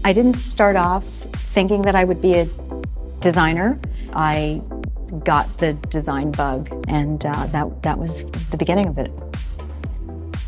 I didn't start off thinking that I would be a designer. I got the design bug, and that was the beginning of it.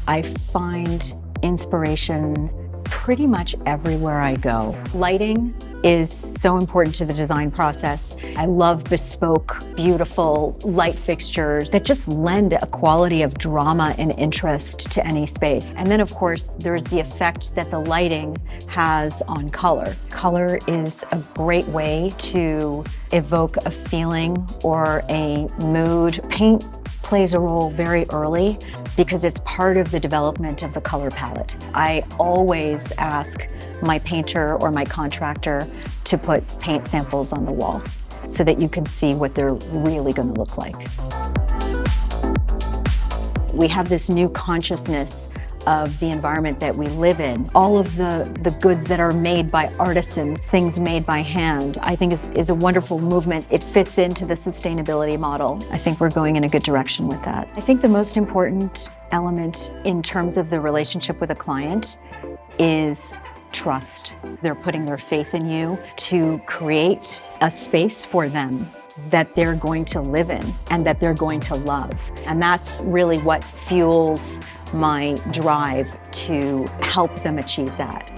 I find inspiration pretty much everywhere I go. Lighting is so important to the design process. I love bespoke, beautiful light fixtures that just lend a quality of drama and interest to any space. And then, of course, there's the effect that the lighting has on color. Color is a great way to evoke a feeling or a mood. Paint plays a role very early because it's part of the development of the color palette. I always ask my painter or my contractor to put paint samples on the wall so that you can see what they're really going to look like. We have this new consciousness of the environment that we live in. All of the goods that are made by artisans, things made by hand, I think is a wonderful movement. It fits into the sustainability model. I think we're going in a good direction with that. I think the most important element in terms of the relationship with a client is trust. They're putting their faith in you to create a space for them that they're going to live in and that they're going to love. And that's really what fuels my drive to help them achieve that.